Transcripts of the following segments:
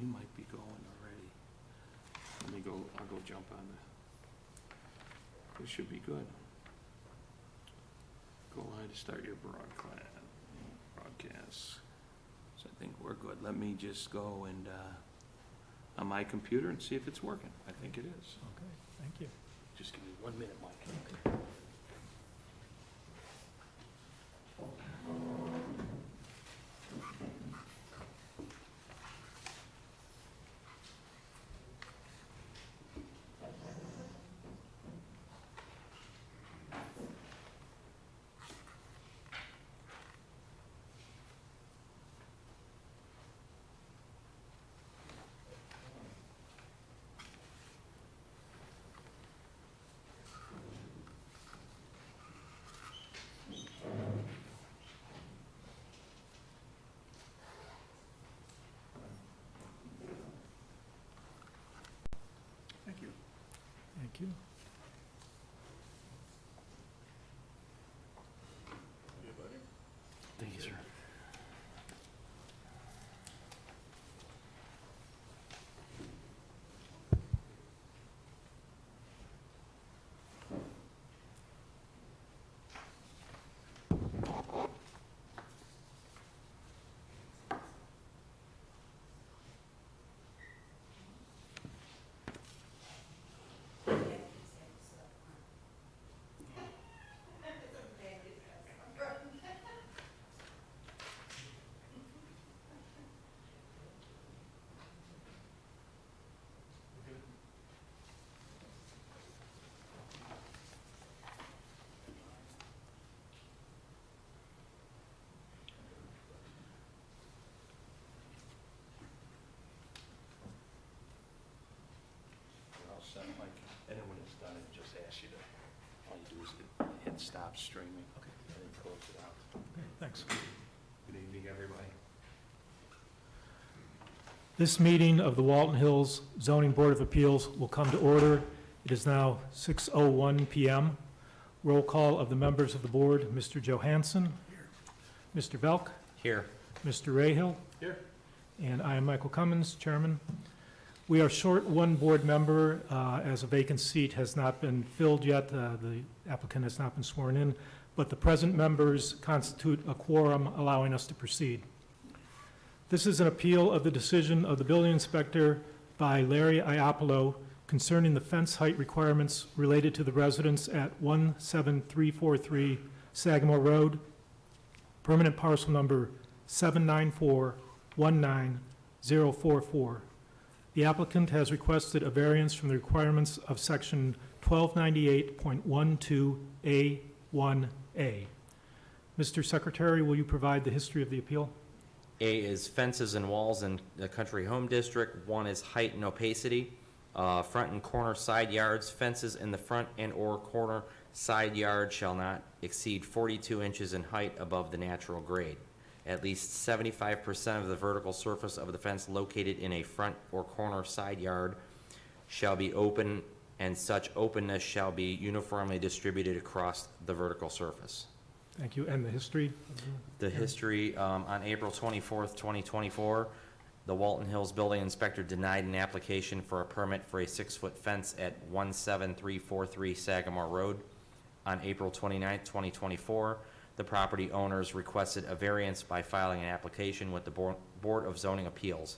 we might be going already. Let me go, I'll go jump on this should be good. Go ahead to start your broadcast. So I think we're good. Let me just go and, on my computer and see if it's working. I think it is. Okay, thank you. Just give me 1 minute, Mike. Thank you. Thank you. Thank you, sir. We're all set, Mike. And then when it's done, it just asks you to, all you do is hit stop streaming. Okay. And then close it out. Okay, thanks. Good evening, everybody. This meeting of the Walton Hills Zoning Board of Appeals will come to order. It is now 6:01 PM. Roll call of the members of the board, Mr. Johansson. Mr. Velk. Here. Mr. Rahill. Here. And I am Michael Cummins, Chairman. We are short one board member as a vacant seat has not been filled yet. The applicant has not been sworn in, but the present members constitute a quorum allowing us to proceed. This is an appeal of the decision of the building inspector by Larry Iapolo concerning the fence height requirements related to the residence at 17343 Sagamore Road, permanent parcel number 794190044. The applicant has requested a variance from the requirements of section 1298.12A1A. Mr. Secretary, will you provide the history of the appeal? A is fences and walls in the country home district. 1 is height and opacity. Front and corner side yards. Fences in the front and or corner side yard shall not exceed 42 inches in height above the natural grade. At least 75% of the vertical surface of the fence located in a front or corner side yard shall be open, and such openness shall be uniformly distributed across the vertical surface. Thank you. And the history? The history, on April 24th, 2024, the Walton Hills Building Inspector denied an application for a permit for a 6-foot fence at 17343 Sagamore Road. On April 29th, 2024, the property owners requested a variance by filing an application with the Board of Zoning Appeals.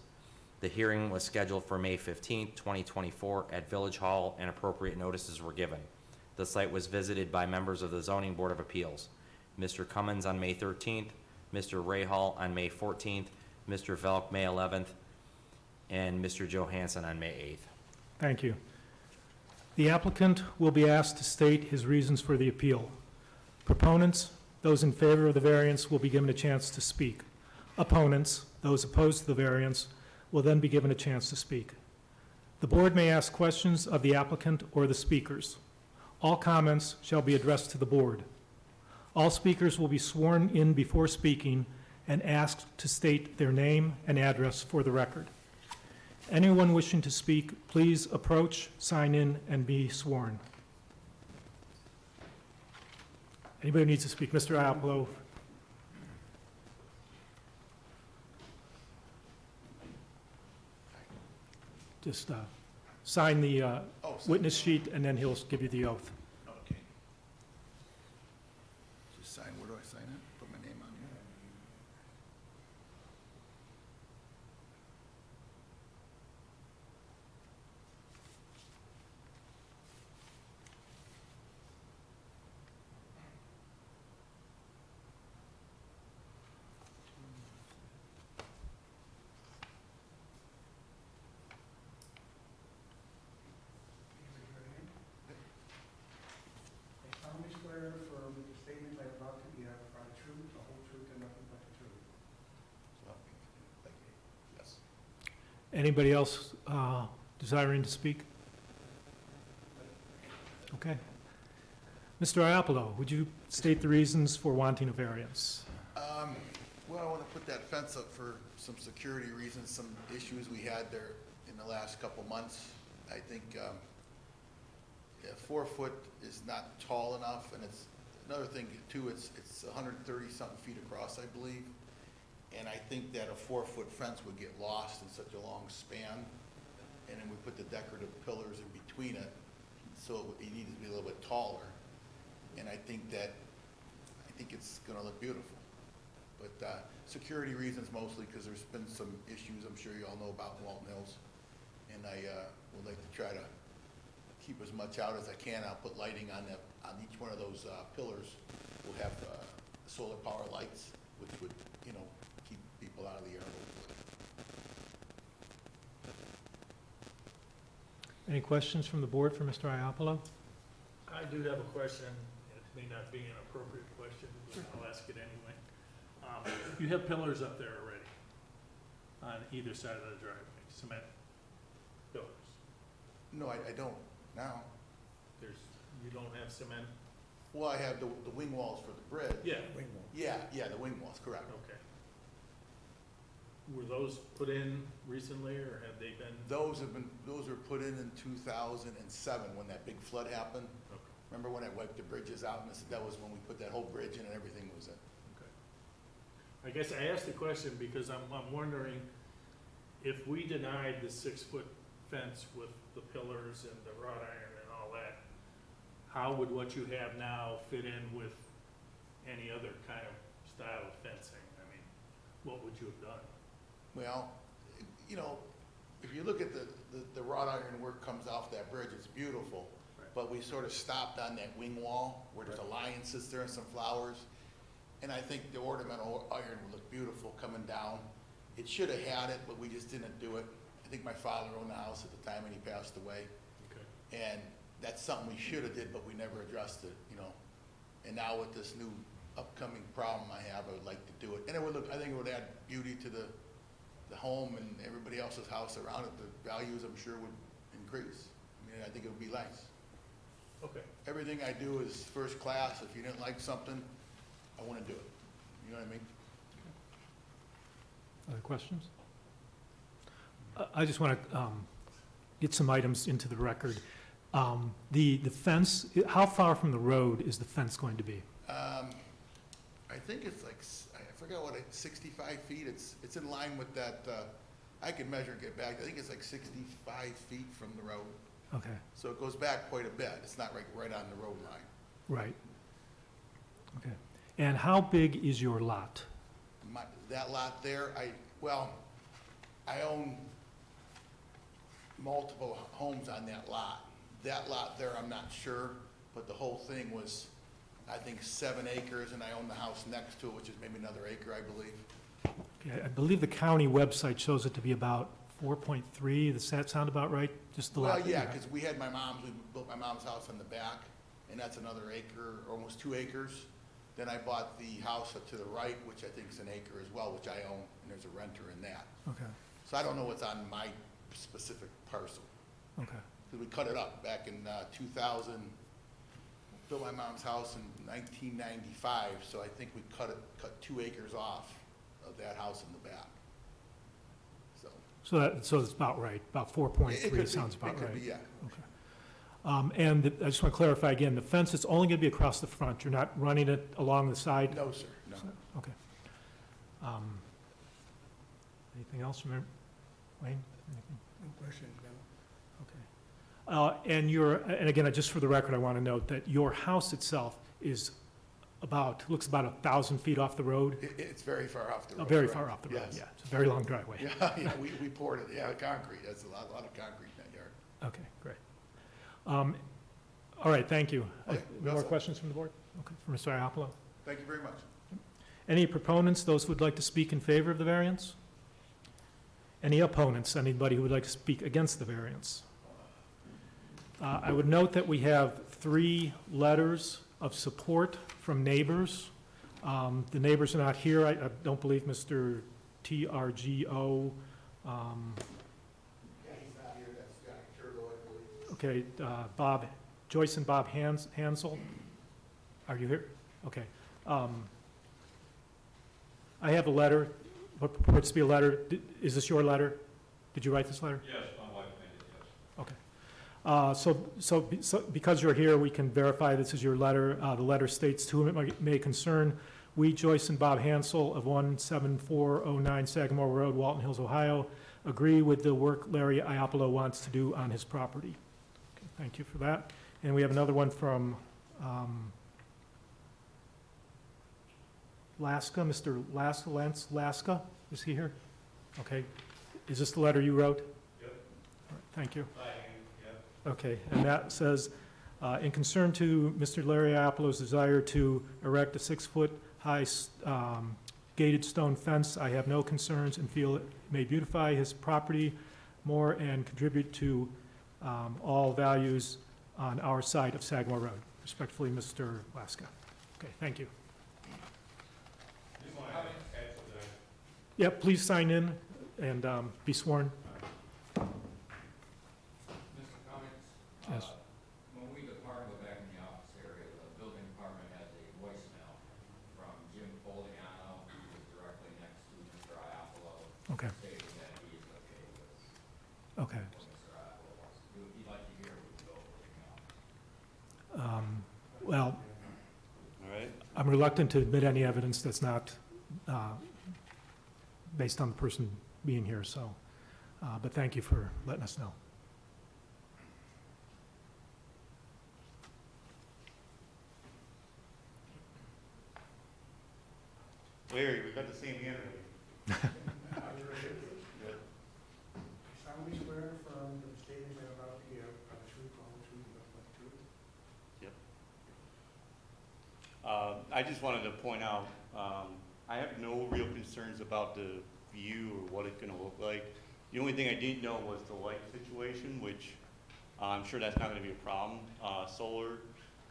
The hearing was scheduled for May 15th, 2024 at Village Hall, and appropriate notices were given. The site was visited by members of the Zoning Board of Appeals. Mr. Cummins on May 13th, Mr. Rahal on May 14th, Mr. Velk May 11th, and Mr. Johansson on May 8th. Thank you. The applicant will be asked to state his reasons for the appeal. Proponents, those in favor of the variance, will be given a chance to speak. Opponents, those opposed to the variance, will then be given a chance to speak. The board may ask questions of the applicant or the speakers. All comments shall be addressed to the board. All speakers will be sworn in before speaking and asked to state their name and address for the record. Anyone wishing to speak, please approach, sign in, and be sworn. Anybody who needs to speak? Mr. Iapolo. just sign the Oh, so- witness sheet, and then he'll give you the oath. Okay. Just sign, where do I sign it? Put my name on here? I solemnly swear and affirm that the statements I am about to give are the truth, the whole truth, and nothing but the truth. Well, thank you. Yes. Anybody else desiring to speak? Okay. Mr. Iapolo, would you state the reasons for wanting a variance? Well, I want to put that fence up for some security reasons, some issues we had there in the last couple months. I think, 4 foot is not tall enough, and it's, another thing too, it's 130-something feet across, I believe. And I think that a 4-foot fence would get lost in such a long span. And then we put the decorative pillars in between it, so it needs to be a little bit taller. And I think it's gonna look beautiful. But, security reasons mostly, because there's been some issues I'm sure you all know about in Walton Hills. And I, would like to try to keep as much out as I can. I'll put lighting on each one of those, pillars. We'll have, solar power lights, which would, keep people out of the air a little bit. Any questions from the board for Mr. Iapolo? I do have a question. It may not be an appropriate question, but I'll ask it anyway. You have pillars up there already on either side of the driveway, cement pillars. No, I don't now. You don't have cement? Well, I have the wing walls for the bridge. Yeah, Yeah, the wing walls, correct. okay. Were those put in recently, or have they been? Those were put in 2007 when that big flood happened. Okay. Remember when I wiped the bridges out, and I said that was when we put that whole bridge in and everything was in? I guess I asked the question because I'm wondering if we denied the 6-foot fence with the pillars and the wrought iron and all that, how would what you have now fit in with any other kind of style of fencing? I mean, what would you have done? Well, if you look at the wrought iron work comes off that bridge, it's beautiful. Right. But we sort of stopped on that wing wall where there's a lion sits there and some flowers. And I think the ornamental iron would look beautiful coming down. It should have had it, but we just didn't do it. I think my father owned the house at the time and he passed away. Okay. And that's something we should have did, but we never addressed it, And now with this new upcoming problem I have, I would like to do it. And I think it would add beauty to the home and everybody else's house around it. The values, I'm sure, would increase. I think it would be nice. Okay. Everything I do is first class. If you didn't like something, I want to do it. You know what I mean? Other questions? I just want to get some items into the record. The fence, how far from the road is the fence going to be? I think it's like, I forgot what, 65 feet. It's in line with that, I can measure and get back. I think it's like 65 feet from the road. Okay, So it goes back quite a bit. It's not right on the road line. right. Okay. And how big is your lot? That lot there, I own multiple homes on that lot. That lot there, I'm not sure, but the whole thing was, I think, 7 acres, and I own the house next to it, which is maybe another acre, I believe. Okay, I believe the county website shows it to be about 4.3. Does that sound about right? Just the lot Well, that you yeah, have. because we built my mom's house in the back, and that's another acre, almost 2 acres. Then I bought the house up to the right, which I think is an acre as well, which I own, and there's a renter in that. Okay, So I don't know what's on my specific parcel. okay. Because we cut it up back in 2000, built my mom's house in 1995, so I think we cut 2 acres off of that house in the back. So it's about right, about It could 4.3 be- sounds about It could right. be, yeah. And I just want to clarify again, the fence is only going to be across the front. You're not running it along the side? No, sir, no. Okay. Anything else from Wayne? Anything? No question, no. And again, just for the record, I want to note that your house itself is looks about 1,000 feet off the road. It's very far off the road. Very correct. far off the road, Yes. yeah. It's a very long driveway. Yeah, we poured it, concrete, that's a lot of concrete in that yard. Okay, great. All right, thank you. Okay, we all More set. questions from the board? Okay, from Mr. Iapolo. Thank you very much. Any proponents, those who would like to speak in favor of the variance? Any opponents, anybody who would like to speak against the variance? I would note that we have 3 letters of support from neighbors. The neighbors are not here. I don't believe Mr. TRGO. Yeah, he's not here, that's Scott Turtle, I believe. Okay, Joyce and Bob Hansel, are you here? Okay. I have a letter, what purports to be a letter. Is this your letter? Did you write this letter? Yes, my wife made it, yes. Okay. So because you're here, we can verify this is your letter. The letter states, "To whom it may concern, we, Joyce and Bob Hansel of 17409 Sagamore Road, Walton Hills, Ohio, agree with the work Larry Iapolo wants to do on his property." Okay, thank you for that. And we have another one from Laska, Mr. Laska, Lance Laska. Is he here? Okay. Is this the letter you wrote? Yep. All right, thank you. Yep. Okay, and that says, in concern to Mr. Larry Iapolo's desire to erect a 6-foot-high gated stone fence, I have no concerns and feel it may beautify his property more and contribute to all values on our side of Sagamore Road. Respectfully, Mr. Laska. Okay, thank you. Just want to add to that. Yeah, please sign in and be sworn. Mr. Cummings? Yes. When we depart, go back in the office area, the building department has a voicemail from Jim Poliano, who is directly next to Mr. Iapolo, Okay, stating that he is okay with okay. what Mr. Iapolo wants to do. If you'd like to hear, we can go over it now. Well, All right. I'm reluctant to admit any evidence that's not based on the person being here, so, but thank you for letting us know. Larry, we got the same handwriting. Solemnly swear and affirm that the statements I'm about to give are the truth, the whole truth, and nothing but the truth. I just wanted to point out, I have no real concerns about the view or what it's gonna look like. The only thing I didn't know was the light situation, which I'm sure that's not gonna be a problem. Solar,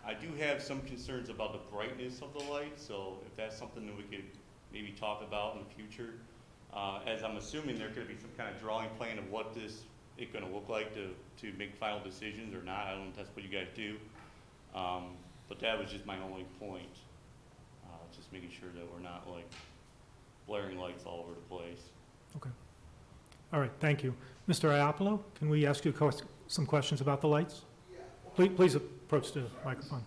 I do have some concerns about the brightness of the light, so if that's something that we could maybe talk about in the future. As I'm assuming there could be some kind of drawing plan of what this is gonna look like to make final decisions or not. I don't know if that's what you guys do. But that was just my only point. Just making sure that we're not like blaring lights all over the place. Okay. All right, thank you. Mr. Iapolo, can we ask you some questions about the lights? Please approach the microphone.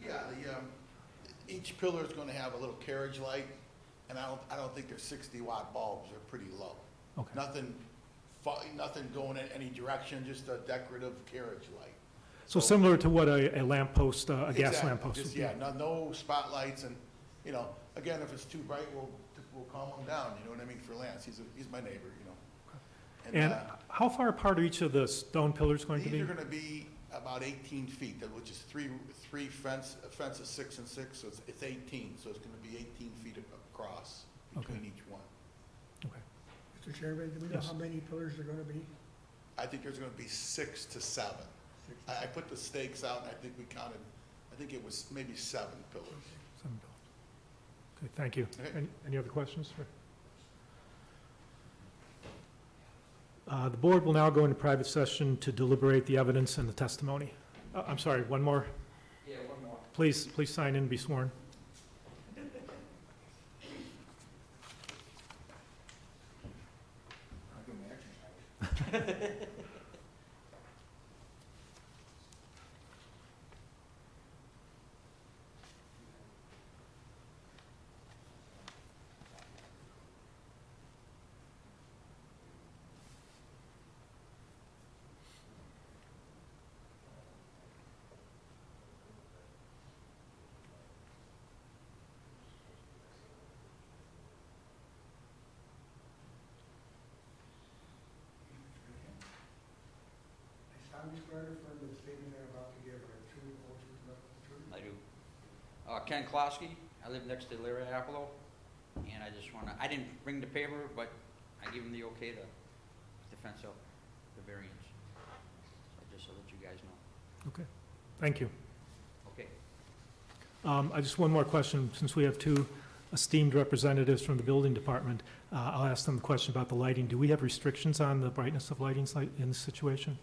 Yeah, each pillar is gonna have a little carriage light, and I don't think they're 60-watt bulbs, they're pretty low. Okay, Nothing going in any direction, just a decorative carriage light. so similar to what a lamp post, a gas Exactly, lamp post would just, be? yeah, no spotlights, and, again, if it's too bright, we'll calm them down, you know what I mean, for Lance, he's my neighbor, And how far apart are each of the stone pillars going to these be? are gonna be about 18 feet, which is three fence, a fence is 6 and 6, so it's 18, so it's gonna be 18 feet across between each one. Okay. Mr. Chairman, do we know Yes. how many pillars are gonna be? I think there's gonna be 6 to 7. I put the stakes out, and I think we counted, I think it was maybe 7 pillars. Seven pillars. Okay, thank you. Okay. Any other questions? The board will now go into private session to deliberate the evidence and the testimony. I'm sorry, one more. Yeah, one more. Please sign in and be sworn. I'll give him an exercise. swear to affirm that the statement they're about to give are true, the whole truth, nothing but the truth? I do. Ken Klosky, I live next to Larry Apollo, and I just wanna, I didn't bring the paper, but I gave him the okay to fence up the variance. So just so that you guys know. Okay, thank you. Okay. I just one more question, since we have two esteemed representatives from the building department. I'll ask them the question about the lighting. Do we have restrictions on the brightness of lighting in this situation?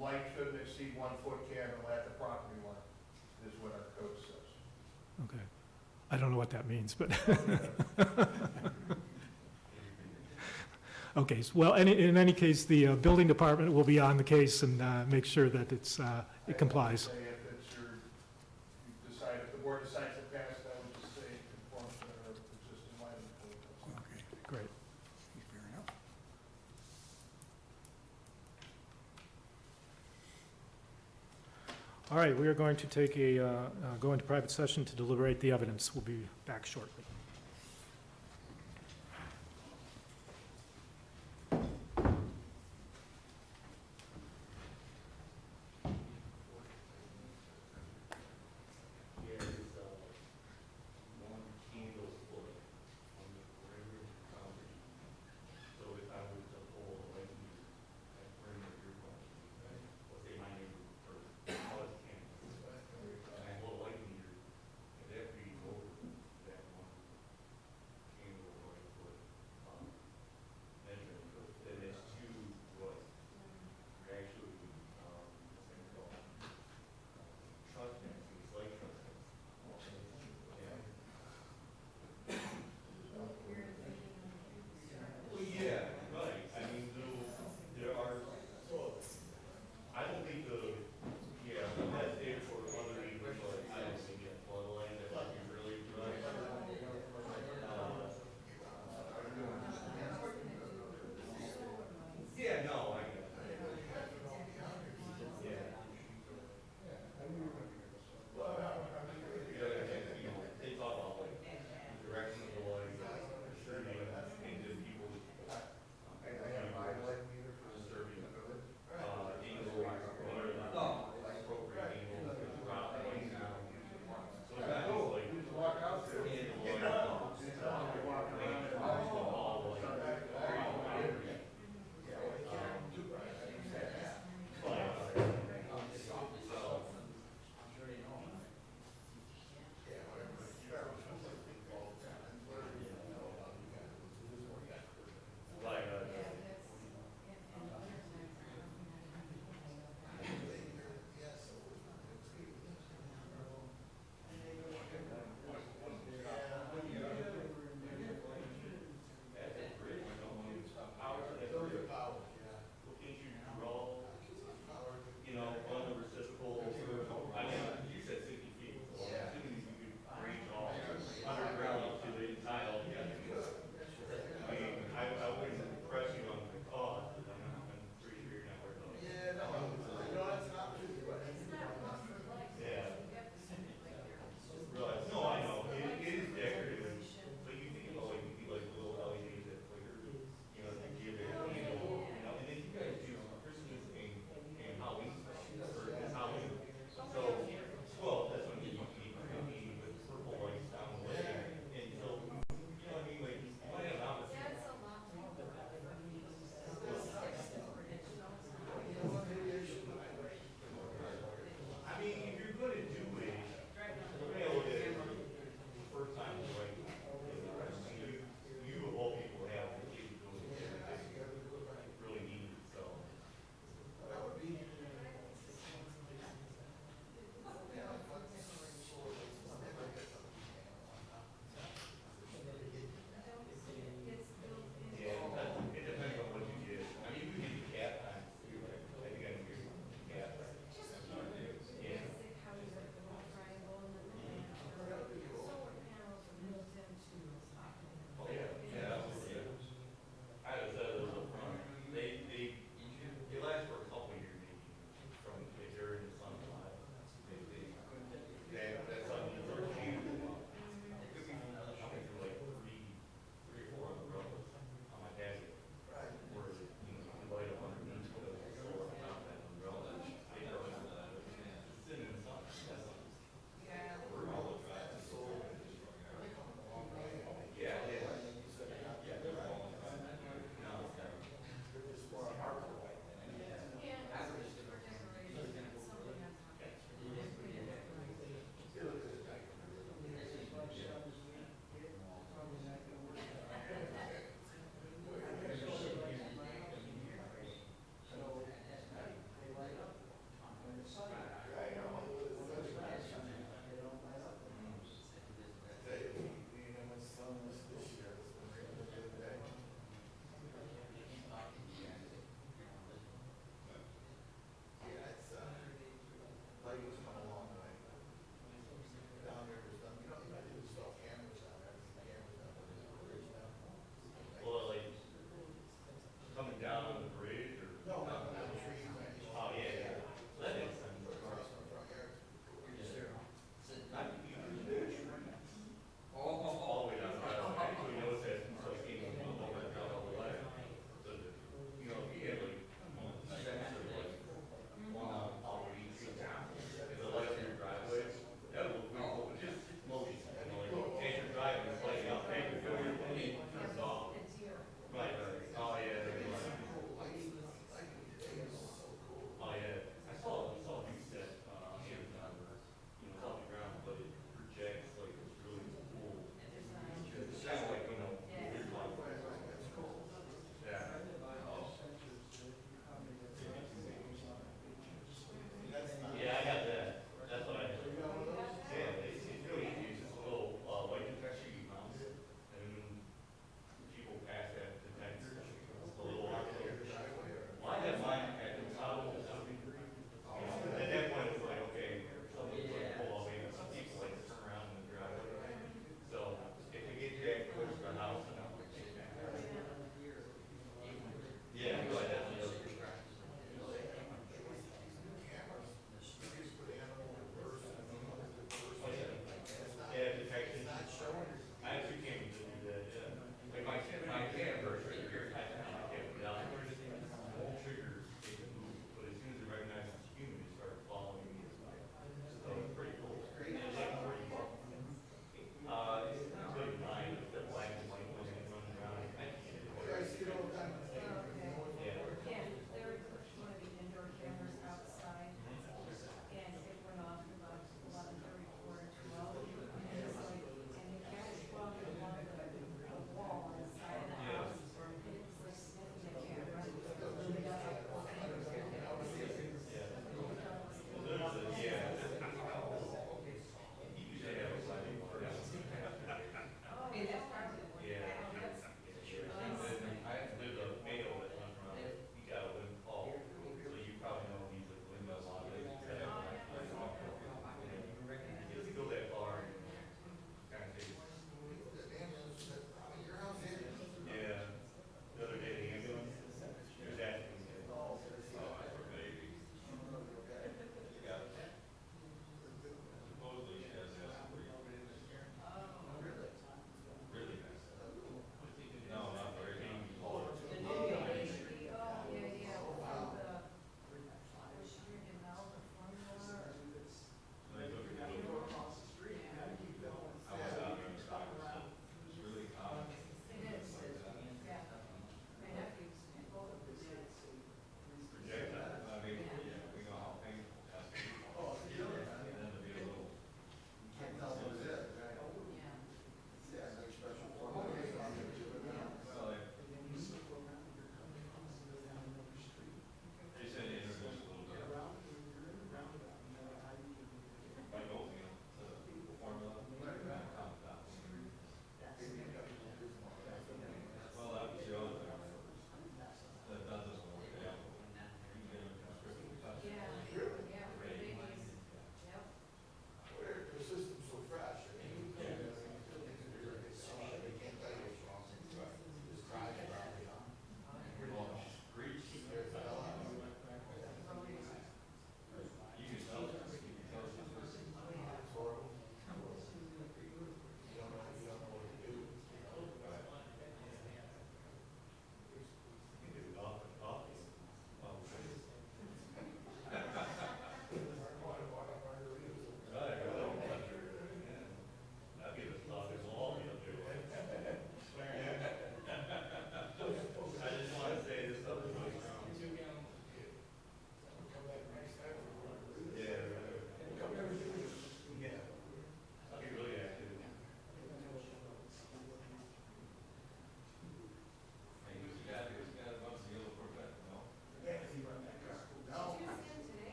Light shouldn't exceed 1 foot candle at the property line, is what our code says. Okay. I don't know what that means, but, okay, well, in any case, the building department will be on the case and make sure that it complies. I would say if it's your, you decide, if the board decides to pass, I would just say conform to our existing lighting code. Okay, Great. fair enough. All right, we are going to take go into private session to deliberate the evidence. We'll be back shortly.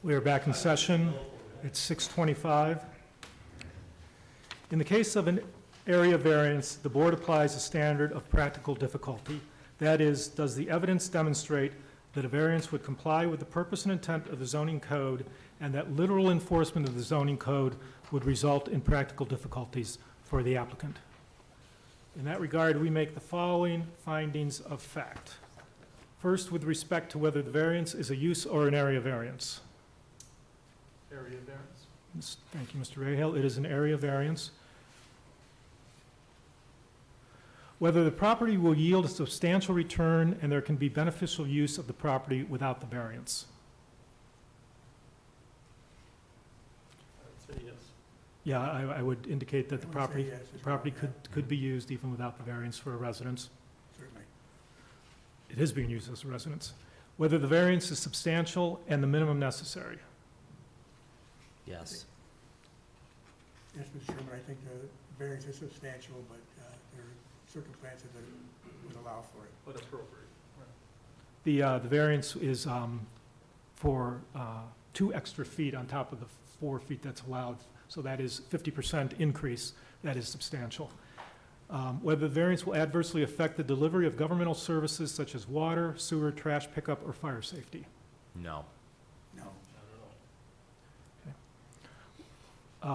We are back in session. It's 6:25. In the case of an area variance, the board applies a standard of practical difficulty. That is, does the evidence demonstrate that a variance would comply with the purpose and intent of the zoning code and that literal enforcement of the zoning code would result in practical difficulties for the applicant? In that regard, we make the following findings of fact. First, with respect to whether the variance is a use or an area variance. Area variance? Thank you, Mr. Rahal. It is an area variance. Whether the property will yield a substantial return and there can be beneficial use of the property without the variance. I'd say yes. Yeah, I would indicate that the I would say property, yes as the property well, could be used even without the variance for a residence. Certainly. It is being used as a residence. Whether the variance is substantial and the minimum necessary. Yes. Yes, Mr. Chairman, I think the variance is substantial, but there are circumstances that would allow for it. But appropriate. The variance is for 2 extra feet on top of the 4 feet that's allowed. So that is 50% increase. That is substantial. Whether the variance will adversely affect the delivery of governmental services such as water, sewer, trash pickup, or fire safety. No. No.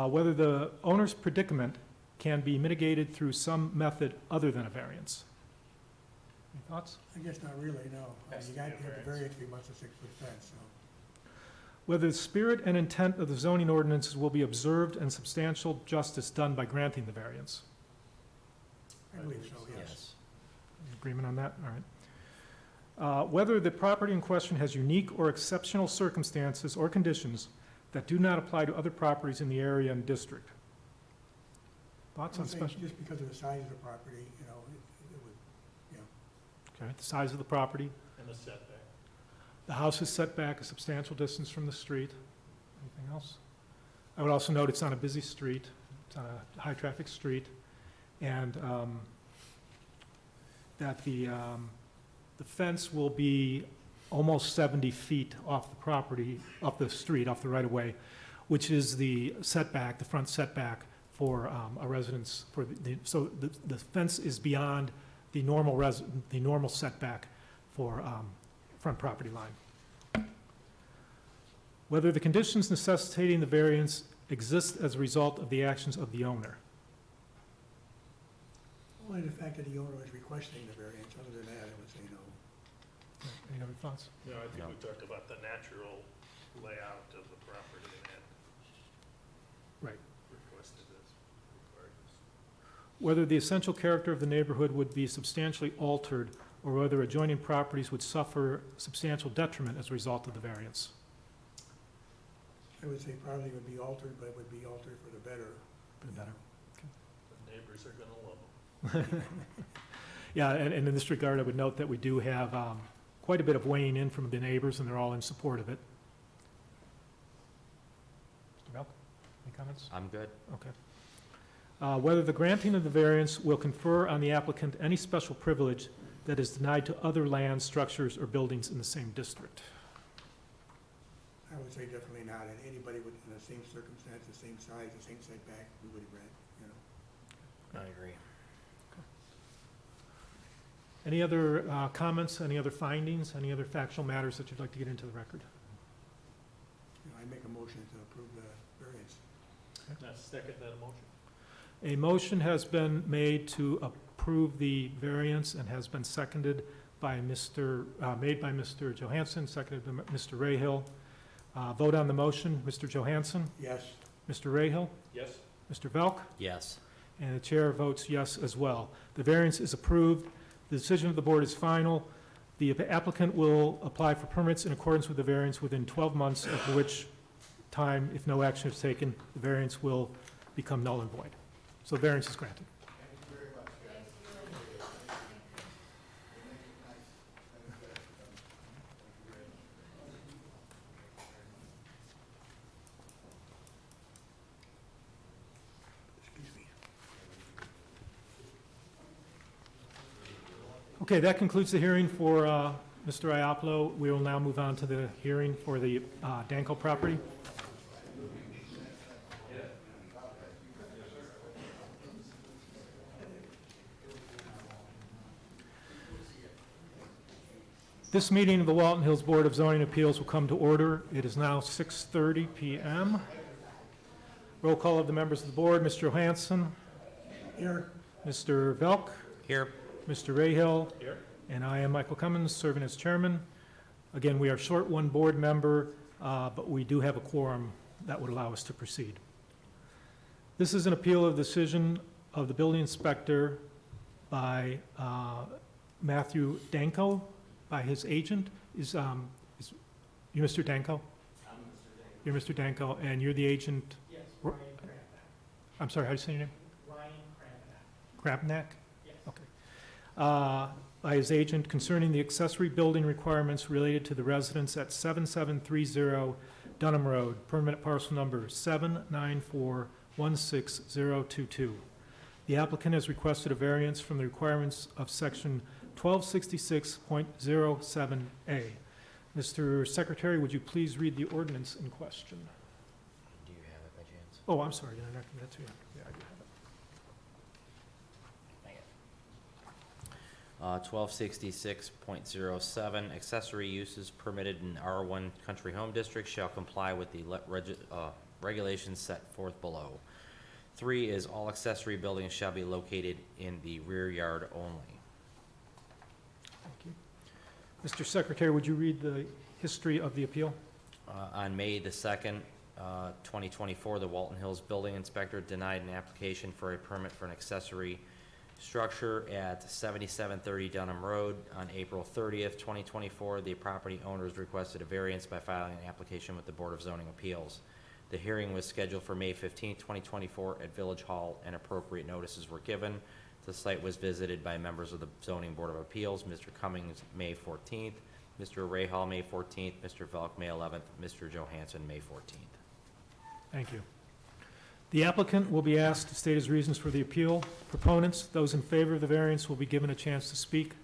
Whether the owner's predicament can be mitigated through some method other than a variance. Any thoughts? I guess not really, no. I Has mean, to you be got a to have the variance. variance if you want a 6-foot fence, so. Whether the spirit and intent of the zoning ordinances will be observed and substantial justice done by granting the variance. I believe so, yes. Yes. Agreement on that? All right. Whether the property in question has unique or exceptional circumstances or conditions that do not apply to other properties in the area and district. Thoughts I on would say special? just because of the size of the property, you know, it would, Okay, the size of the property. And the setback. The house is set back a substantial distance from the street. Anything else? I would also note it's on a busy street. It's on a high-traffic street. And that the fence will be almost 70 feet off the property, off the street, off the right-of-way, which is the setback, the front setback for a residence. So the fence is beyond the normal setback for front property line. Whether the conditions necessitating the variance exist as a result of the actions of the owner. only the fact that the owner is requesting the variance, other than that, I would say no. Any other thoughts? No, I think No. we talked about the natural layout of the property and that. Right. Requested as required. Whether the essential character of the neighborhood would be substantially altered, or whether adjoining properties would suffer substantial detriment as a result of the variance. I would say probably would be altered, but it would be altered for the better. For the better. The neighbors are gonna love them. Yeah, and in this regard, I would note that we do have quite a bit of weighing in from the neighbors, and they're all in support of it. Mr. Belk, any comments? I'm good. Okay. Whether the granting of the variance will confer on the applicant any special privilege that is denied to other lands, structures, or buildings in the same district. I would say definitely not, and anybody with, in the same circumstance, the same size, the same setback, we would grant, you know. I agree. Any other comments, any other findings, any other factual matters that you'd like to get into the record? You know, I make a motion to approve the variance. That's second that motion. A motion has been made to approve the variance and has been seconded by made by Mr. Johansson, seconded by Mr. Rahill. Vote on the motion. Mr. Johansson? Yes, Mr. Rahill? Yes? Mr. Velk? Yes. And the chair votes yes as well. The variance is approved. The decision of the board is final. The applicant will apply for permits in accordance with the variance within 12 months, after which time, if no action is taken, the variance will become null and void. So the variance is granted. Thank you very much, guys. excuse me. Okay, that concludes the hearing for Mr. Iapolo, we will now move on to the hearing for the Danko property. This meeting of the Walton Hills Board of Zoning Appeals will come to order. It is now 6:30 PM. Roll call of the members of the board, Mr. Johansson. Here, Mr. Velk. Here. Mr. Rahill. Here. And I am Michael Cummins, serving as chairman. Again, we are short one board member, but we do have a quorum that would allow us to proceed. This is an appeal of decision of the building inspector by Matthew Danko, by his agent. Is you Mr. Danko? I'm Mr. Danko. You're Mr. Danko, and you're the agent? Yes, Ryan Krabnak. I'm sorry, how do you say your name? Ryan Krabnak. Krabnak? Yes. Okay. By his agent concerning the accessory building requirements related to the residence at 7730 Dunham Road, permanent parcel number 794-16022. The applicant has requested a variance from the requirements of section 1266.07A. Mr. Secretary, would you please read the ordinance in question? Do you have it by chance? Oh, I'm sorry, did I not give that to you? Yeah, I do have it. 1266.07, accessory uses permitted in R1 Country Home District shall comply with the regulations set forth below. 3 is all accessory buildings shall be located in the rear yard only. Thank you. Mr. Secretary, would you read the history of the appeal? On May the 2nd, 2024, the Walton Hills Building Inspector denied an application for a permit for an accessory structure at 7730 Dunham Road. On April 30th, 2024, the property owners requested a variance by filing an application with the Board of Zoning Appeals. The hearing was scheduled for May 15th, 2024 at Village Hall, and appropriate notices were given. The site was visited by members of the Zoning Board of Appeals, Mr. Cummings, May 14th, Mr. Rahal, May 14th, Mr. Velk, May 11th, Mr. Johansson, May 14th. Thank you. The applicant will be asked to state his reasons for the appeal. Proponents, those in favor of the variance, will be given a chance to speak.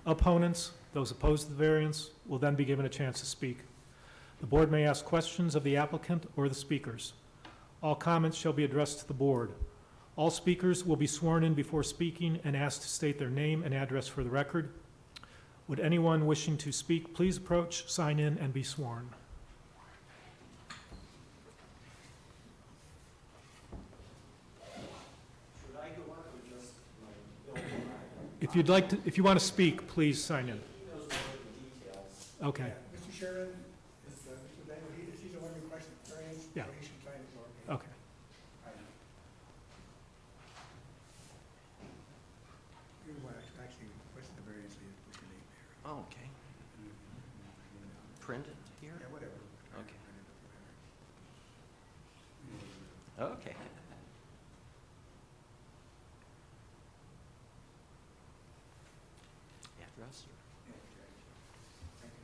Opponents, those opposed to the variance, will then be given a chance to speak. The board may ask questions of the applicant or the speakers. All comments shall be addressed to the board. All speakers will be sworn in before speaking and asked to state their name and address for the record. Would anyone wishing to speak please approach, sign in, and be sworn? If you'd like to, if you want to speak, please sign in. Okay, Mr. Sharon, Mr. Danko, he's the one requesting variance, so Yeah. he should sign his okay. okay. You want to actually request the variance, so you put your name there. Oh, okay. Print it here? Yeah, whatever. Okay. Okay. Address? Yeah, okay. Thank you.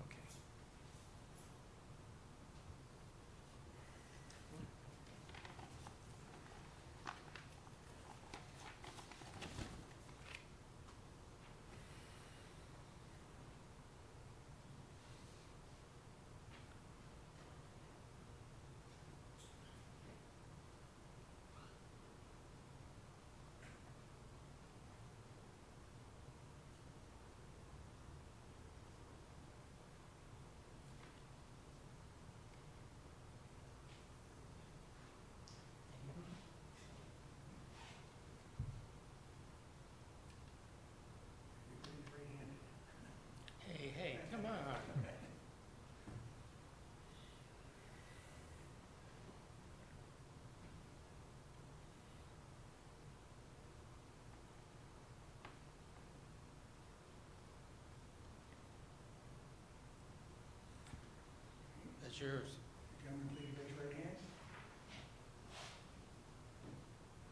Okay. Hey, come on. That's yours. Gentlemen, please raise your right hands.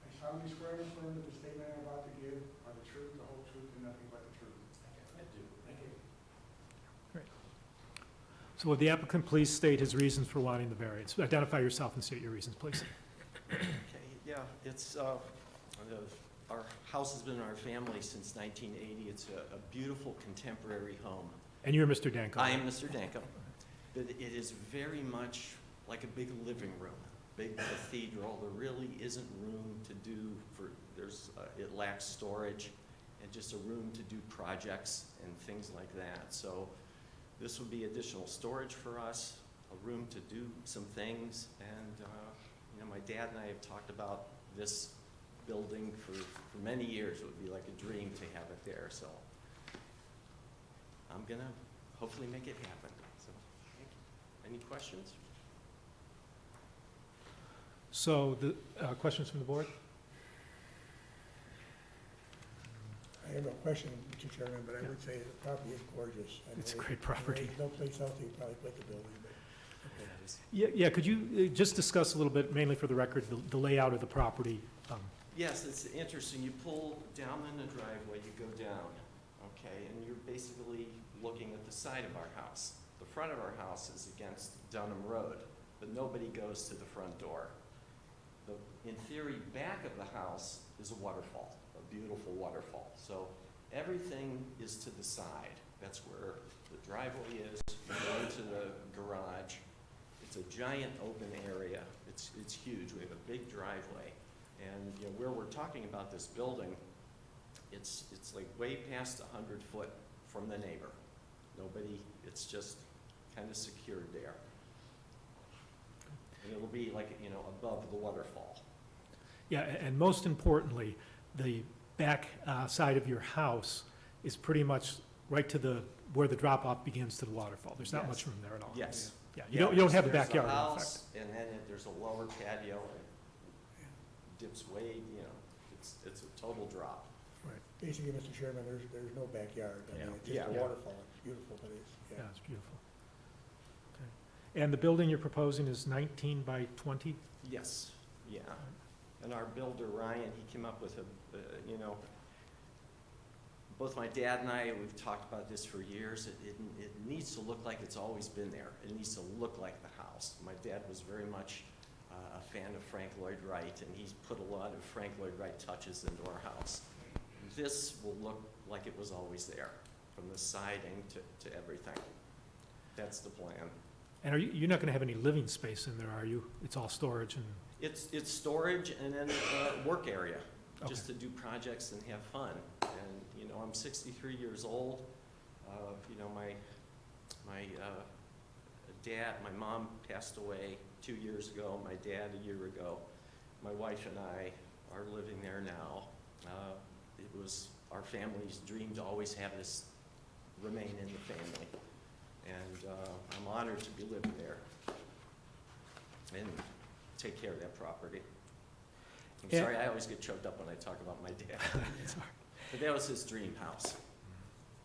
I solemnly swear and affirm that the statement I'm about to give are the truth, the whole truth, and nothing but the truth. I do. Thank you. So would the applicant please state his reasons for wanting the variance? Identify yourself and state your reasons, please. Okay, yeah, it's our house has been in our family since 1980. It's a beautiful contemporary home. And you're Mr. Danko? I am Mr. Danko. But it is very much like a big living room, big cathedral. There really isn't room to do it lacks storage and just a room to do projects and things like that. So this would be additional storage for us, a room to do some things, and my dad and I have talked about this building for many years. It would be like a dream to have it there, so I'm gonna hopefully make it happen. So, thank you. Any questions? So, the questions from the board? I have no question, Mr. Chairman, but I would say the property is gorgeous. It's a great property. There's no place else you could probably put the building, but, okay. Yeah, could you just discuss a little bit, mainly for the record, the layout of the property? Yes, it's interesting. You pull down in the driveway, you go down, okay, and you're basically looking at the side of our house. The front of our house is against Dunham Road, but nobody goes to the front door. In theory, back of the house is a waterfall, a beautiful waterfall. So everything is to the side. That's where the driveway is, you go into the garage. It's a giant open area. It's huge. We have a big driveway. And where we're talking about this building, it's like way past 100 foot from the neighbor. It's just kind of secured there. And it'll be like, above the waterfall. Yeah, and most importantly, the back side of your house is pretty much right to where the drop-off begins to the waterfall. There's not Yes. much room there at all. Yes. Yeah, you don't have a There's backyard, in house, effect. and then there's a lower patio, and it dips way, it's a total drop. Basically, Mr. Chairman, there's no backyard. I mean, it's just a Yeah. waterfall. It's a beautiful place. Yeah, it's beautiful. Okay. And the building you're proposing is 19 by 20? Yes, yeah. And our builder, Ryan, he came up with both my dad and I, we've talked about this for years. It needs to look like it's always been there. It needs to look like the house. My dad was very much a fan of Frank Lloyd Wright, and he's put a lot of Frank Lloyd Wright touches into our house. This will look like it was always there, from the siding to everything. That's the plan. And you're not going to have any living space in there, are you? It's all storage and... It's storage and then work area, just to do projects and have fun. And, I'm 63 years old. My mom passed away 2 years ago, my dad a year ago. My wife and I are living there now. It was our family's dream to always have this remain in the family. And I'm honored to be living there and take care of that property. I'm sorry, I always get choked up when I talk about my dad. But that was his dream house.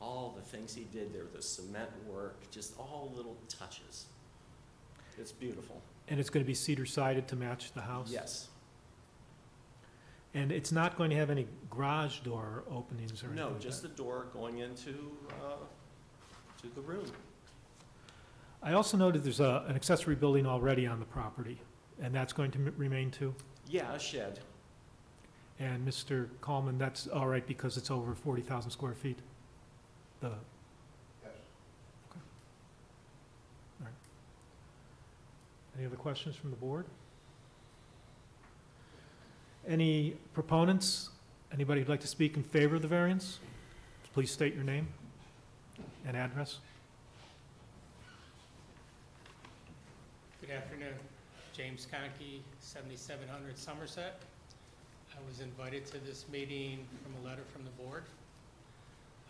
All the things he did there, the cement work, just all little touches. It's beautiful. And it's going to be cedar sided to match the house? Yes. And it's not going to have any garage door openings or anything No, like just that? the door going into to the room. I also noted there's an accessory building already on the property, and that's going to remain too? Yeah, a shed. And Mr. Coleman, that's all right because it's over 40,000 square feet? Yes. Any other questions from the board? Any proponents? Anybody who'd like to speak in favor of the variance? Please state your name and address. Good afternoon. James Conkey, 7700 Somerset. I was invited to this meeting from a letter from the board.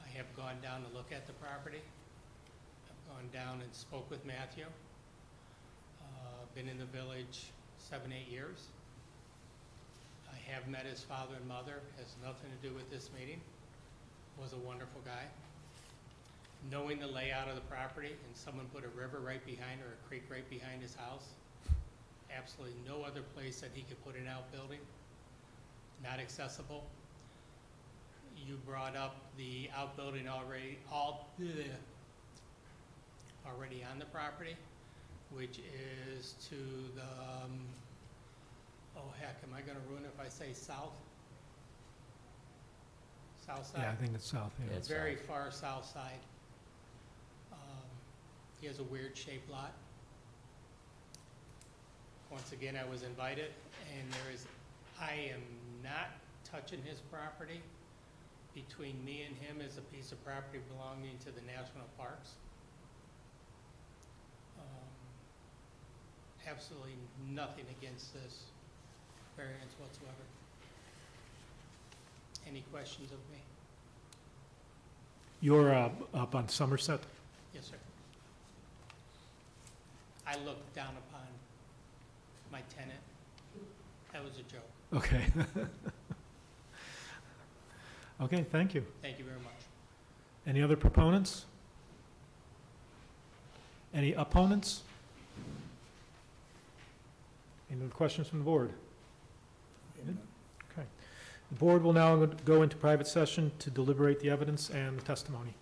I have gone down to look at the property. I've gone down and spoke with Matthew. Been in the village 7-8 years. I have met his father and mother, has nothing to do with this meeting. Was a wonderful guy. Knowing the layout of the property and someone put a river right behind or a creek right behind his house, absolutely no other place that he could put an outbuilding, not accessible. You brought up the outbuilding already on the property, which is to the, oh heck, am I gonna ruin it if I say south? south Yeah, I side, think it's south, yeah. It's very south. far south side. He has a weird shaped lot. Once again, I was invited, and I am not touching his property. Between me and him is a piece of property belonging to the national parks. Absolutely nothing against this variance whatsoever. Any questions of me? You're up on Somerset? Yes, sir. I looked down upon my tenant. That was a joke. Okay. Okay, thank you. Thank you very much. Any other proponents? Any opponents? Any other questions from the board? Good. Okay. The board will now go into private session to deliberate the evidence and the testimony.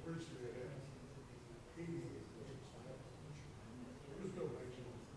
Originally, it had 88 acres. It was built in 1904.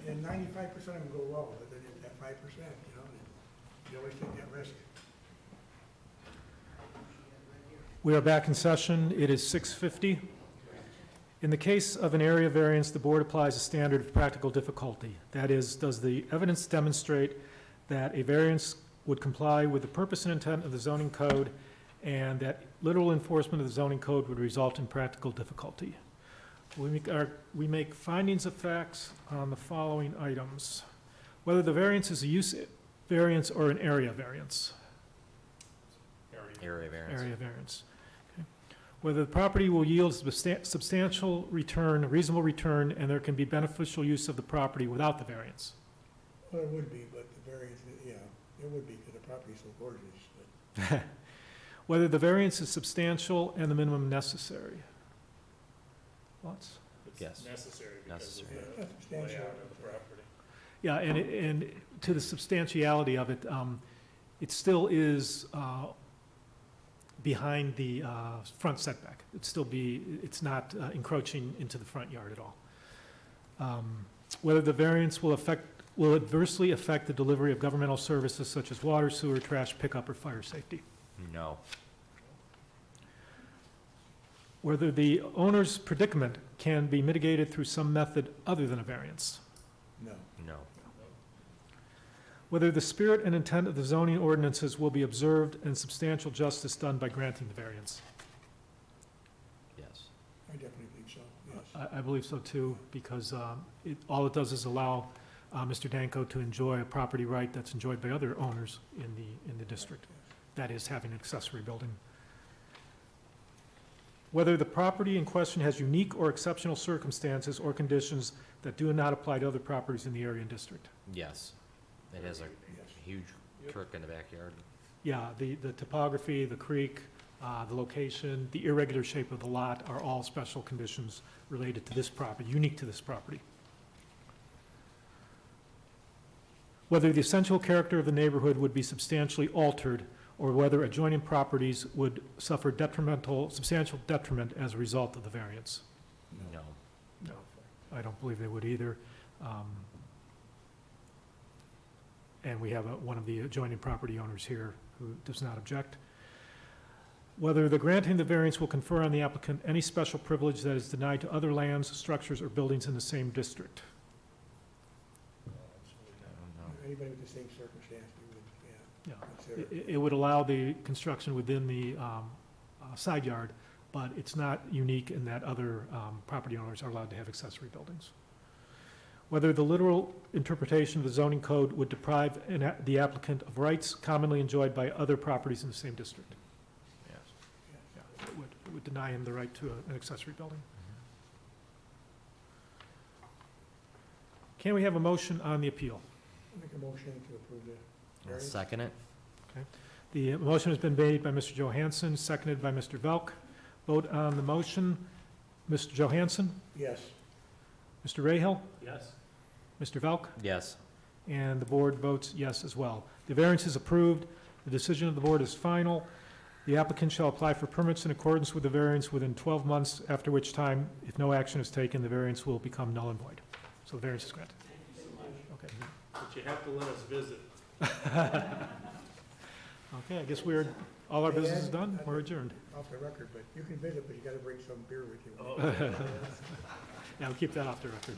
And 95% of them go well, but then there's that 5%, you know, you always take that risk. We are back in session. It is 6:50. In the case of an area variance, the board applies a standard of practical difficulty. That is, does the evidence demonstrate that a variance would comply with the purpose and intent of the zoning code and that literal enforcement of the zoning code would result in practical difficulty? We make findings of facts on the following items. Whether the variance is a use variance or an area variance. Area variance. Area variance. Okay. Whether the property will yield substantial return, reasonable return, and there can be beneficial use of the property without the variance. Well, it would be, but the variance, yeah, it would be because the property's so gorgeous, but Whether the variance is substantial and the minimum necessary. Thoughts? Yes. Necessary because of Necessary. the that's substantial. layout of the property. Yeah, and to the substantiality of it, it still is behind the front setback. It's not encroaching into the front yard at all. Whether the variance will adversely affect the delivery of governmental services such as water, sewer, trash pickup, or fire safety. No. Whether the owner's predicament can be mitigated through some method other than a variance. No. No. Whether the spirit and intent of the zoning ordinances will be observed and substantial justice done by granting the variance. Yes. I definitely think so, yes. I believe so too, because all it does is allow Mr. Danko to enjoy a property right that's enjoyed by other owners in the district. That is, having an accessory building. Whether the property in question has unique or exceptional circumstances or conditions that do not apply to other properties in the area and district. Yes. It has a Yes. huge truck in the backyard. Yeah, the topography, the creek, the location, the irregular shape of the lot are all special conditions related to this property, unique to this property. Whether the essential character of the neighborhood would be substantially altered or whether adjoining properties would suffer substantial detriment as a result of the variance. No. No, I don't believe they would either. And we have one of the adjoining property owners here who does not object. Whether the granting the variance will confer on the applicant any special privilege that is denied to other lands, structures, or buildings in the same district. Anybody with the same circumstance, we would, Yeah. consider. It would allow the construction within the side yard, but it's not unique in that other property owners are allowed to have accessory buildings. Whether the literal interpretation of the zoning code would deprive the applicant of rights commonly enjoyed by other properties in the same district. Yes. Yeah, it would deny him the right to an accessory building. Can we have a motion on the appeal? Make a motion to approve the I'll variance. second it. The motion has been made by Mr. Johansson, seconded by Mr. Velk. Vote on the motion. Mr. Johansson? Yes. Mr. Rahal? Yes. Mr. Velk? Yes. And the board votes yes as well. The variance is approved. The decision of the board is final. The applicant shall apply for permits in accordance with the variance within 12 months, after which time, if no action is taken, the variance will become null and void. So the variance is granted. Okay. But you have to let us visit. Okay, I guess all our business is done. We're adjourned. Off the record, but you can visit, but you gotta bring some beer with you. Oh. Yeah, we'll keep that off the record.